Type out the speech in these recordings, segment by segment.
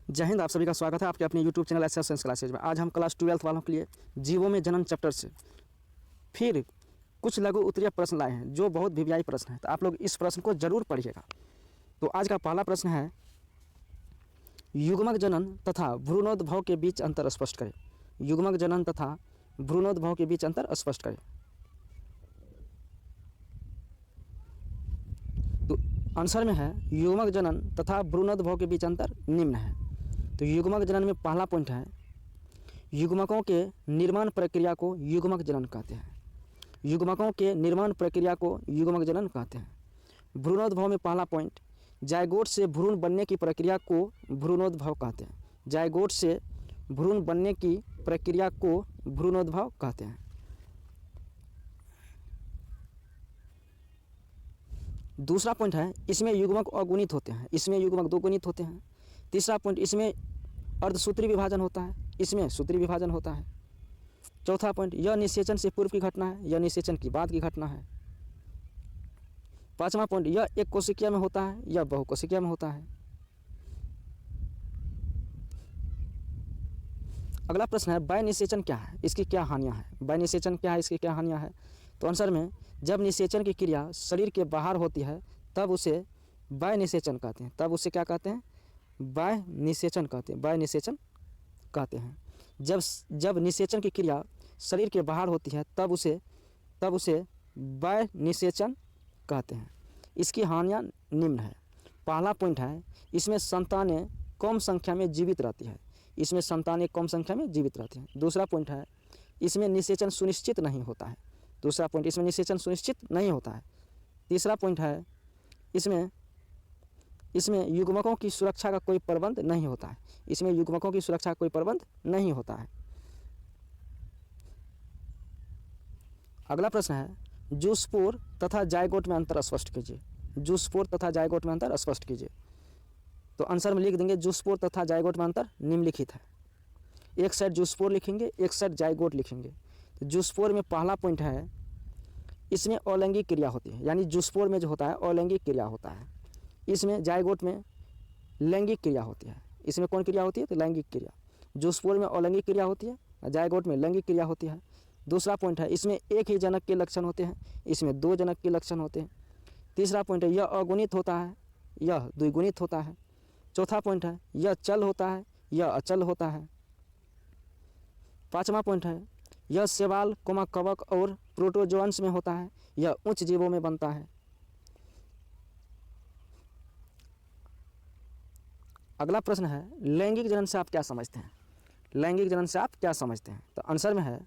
जय हिंद। आप सभी का स्वागत है आपके अपने YouTube channel S science classes में। आज हम क्लास 12th वालों के लिए जीवों में जनन चैप्टर से फिर कुछ लघु उत्तरीय प्रश्न लाए हैं जो बहुत वीवीआई प्रश्न है, तो आप लोग इस प्रश्न को जरूर पढ़िएगा। तो आज का पहला प्रश्न है, युग्मक जनन तथा भ्रूणोद्भव के बीच अंतर स्पष्ट करें। युग्मक जनन तथा भ्रूणोद्भव के बीच अंतर स्पष्ट करें। तो आंसर में है, युग्मक जनन तथा भ्रूणोद्भव के बीच अंतर निम्न है। तो युग्मक जनन में पहला पॉइंट है, युग्मकों के निर्माण प्रक्रिया को युग्मक जनन कहते हैं। युग्मकों के निर्माण प्रक्रिया को युग्मक जनन कहते हैं। भ्रूणोद्भव में पहला पॉइंट, जायगोट से भ्रूण बनने की प्रक्रिया को भ्रूणोद्भव कहते हैं। जायगोट से भ्रूण बनने की प्रक्रिया को भ्रूणोद्भव कहते हैं। दूसरा पॉइंट है, इसमें युग्मक अगुणित होते हैं, इसमें युग्मक दोगुणित होते हैं। तीसरा पॉइंट, इसमें अर्धसूत्री विभाजन होता है, इसमें सूत्री विभाजन होता है। चौथा पॉइंट, यह निषेचन से पूर्व की घटना है, यह निषेचन की बाद की घटना है। पांचवा पॉइंट, यह एक कोशिकीय में होता है, यह बहुकोशिकीय में होता है। अगला प्रश्न है, बाह्य निषेचन क्या है, इसकी क्या हानियां हैं। बाह्य निषेचन क्या है, इसकी क्या हानियां हैं। तो आंसर में, जब निषेचन की क्रिया शरीर के बाहर होती है तब उसे बाह्य निषेचन कहते हैं। तब उसे क्या कहते हैं, बाह्य निषेचन कहते हैं। बाह्य निषेचन कहते हैं। जब निषेचन की क्रिया शरीर के बाहर होती है तब उसे बाह्य निषेचन कहते हैं। इसकी हानियां निम्न है। पहला पॉइंट है, इसमें संतानें कम संख्या में जीवित रहती है, इसमें संतानें कम संख्या में जीवित रहती हैं। दूसरा पॉइंट है, इसमें निषेचन सुनिश्चित नहीं होता है। दूसरा पॉइंट, इसमें निषेचन सुनिश्चित नहीं होता है। तीसरा पॉइंट है, इसमें युग्मकों की सुरक्षा का कोई प्रबंध नहीं होता है। इसमें युग्मकों की सुरक्षा का कोई प्रबंध नहीं होता है। अगला प्रश्न है, जूस्पोर तथा जायगोट में अंतर स्पष्ट कीजिए। जूस्पोर तथा जायगोट में अंतर स्पष्ट कीजिए। तो आंसर में लिख देंगे, जूस्पोर तथा जायगोट में अंतर निम्नलिखित है। एक साइड जूस्पोर लिखेंगे, एक साइड जायगोट लिखेंगे। तो जूस्पोर में पहला पॉइंट है, इसमें अलैंगिक क्रिया होती है, यानी जूस्पोर में जो होता है अलैंगिक क्रिया होता है। इसमें जायगोट में लैंगिक क्रिया होती है। इसमें कौन क्रिया होती है, तो लैंगिक क्रिया। जूस्पोर में अलैंगिक क्रिया होती है, जायगोट में लैंगिक क्रिया होती है। दूसरा पॉइंट है, इसमें एक ही जनक के लक्षण होते हैं, इसमें दो जनक के लक्षण होते हैं। तीसरा पॉइंट है, यह अगुणित होता है, यह द्विगुणित होता है। चौथा पॉइंट है, यह चल होता है, यह अचल होता है। पांचवा पॉइंट है, यह शैवाल, कवक और प्रोटोजोअन्स में होता है, यह उच्च जीवों में बनता है। अगला प्रश्न है, लैंगिक जनन से आप क्या समझते हैं। लैंगिक जनन से आप क्या समझते हैं। तो आंसर में है,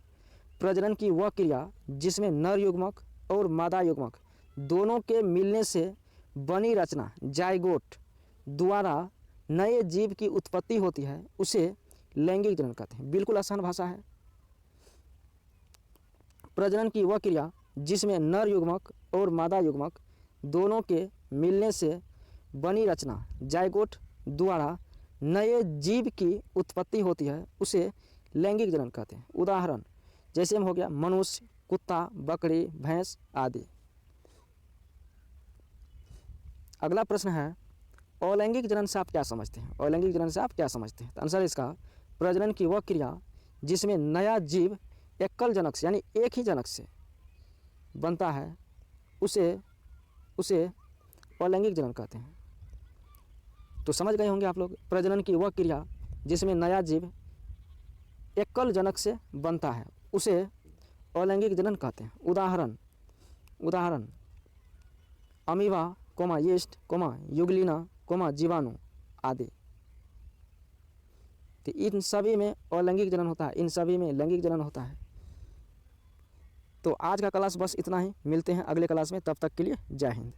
प्रजनन की वह क्रिया जिसमें नर युग्मक और मादा युग्मक दोनों के मिलने से बनी रचना जायगोट द्वारा नए जीव की उत्पत्ति होती है, उसे लैंगिक जनन कहते हैं। बिल्कुल आसान भाषा है। प्रजनन की वह क्रिया जिसमें नर युग्मक और मादा युग्मक दोनों के मिलने से बनी रचना जायगोट द्वारा नए जीव की उत्पत्ति होती है, उसे लैंगिक जनन कहते हैं। उदाहरण जैसे में हो गया मनुष्य, कुत्ता, बकरी, भैंस आदि। अगला प्रश्न है, अलैंगिक जनन से आप क्या समझते हैं। अलैंगिक जनन से आप क्या समझते हैं। तो आंसर इसका, प्रजनन की वह क्रिया जिसमें नया जीव एकल जनक से, यानी एक ही जनक से बनता है, उसे अलैंगिक जनन कहते हैं। तो समझ गए होंगे आप लोग, प्रजनन की वह क्रिया जिसमें नया जीव एकल जनक से बनता है, उसे अलैंगिक जनन कहते हैं। उदाहरण अमीबा, यीस्ट, युगलिना, जीवाणु आदि। तो इन सभी में अलैंगिक जनन होता है, इन सभी में लैंगिक जनन होता है। तो आज का क्लास बस इतना ही। मिलते हैं अगले क्लास में, तब तक के लिए जय हिंद।